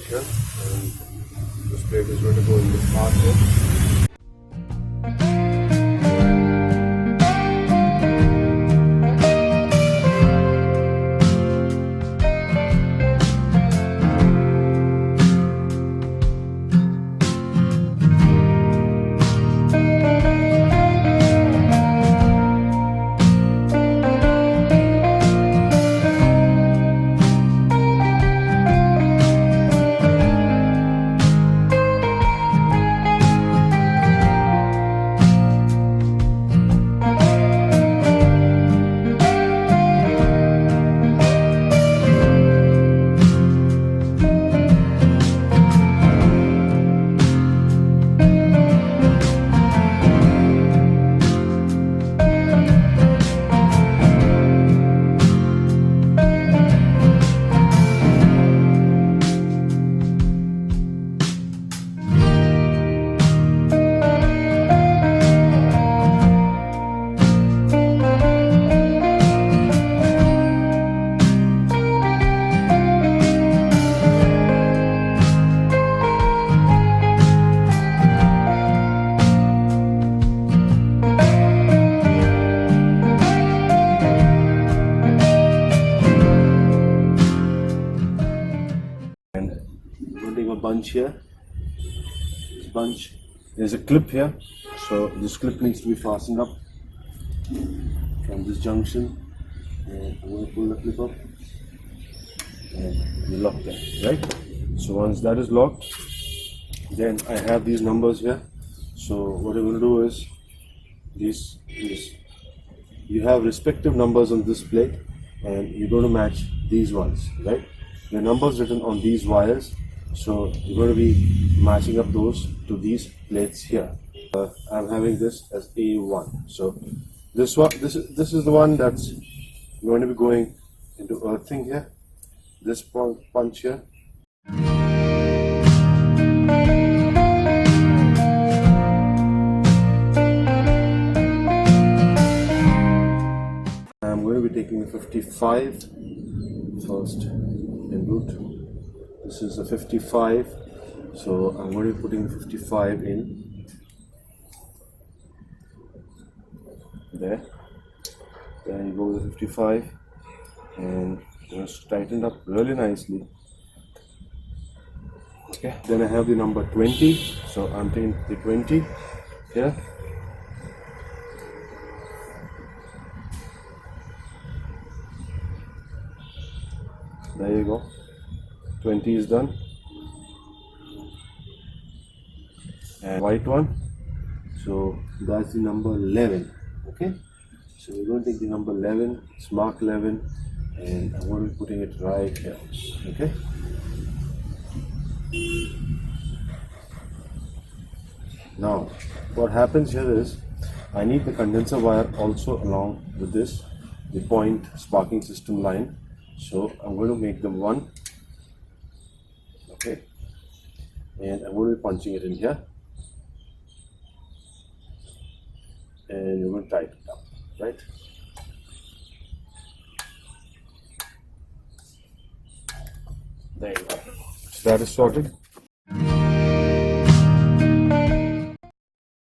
here, and this plate is going to go in this part here. Bunch here, this bunch, there's a clip here, so this clip needs to be fastened up from this junction, and I'm going to pull the clip up and we lock that, right? So once that is locked, then I have these numbers here. So what I'm going to do is this you have respective numbers on this plate, and you're going to match these ones, right? The numbers written on these wires. So you're going to be matching up those to these plates here. I'm having this as A1. So this is the one that's going to be going into earthing here. This punch here. I'm going to be taking the 55 first en route. This is a 55, so I'm going to be putting the 55 in there. Then you go with the 55 and just tighten it up really nicely. Okay, then I have the number 20, so I'm taking the 20 here. There you go. 20 is done, and white one, so that's the number 11. Okay, so we're going to take the number 11, it's mark 11, and I'm going to be putting it right here. Okay, now what happens here is I need the condenser wire also along with this, the point sparking system line, so I'm going to make them one. Okay, and I'm going to be punching it in here, and you're going to tighten it up, right? There you go. So that is sorted.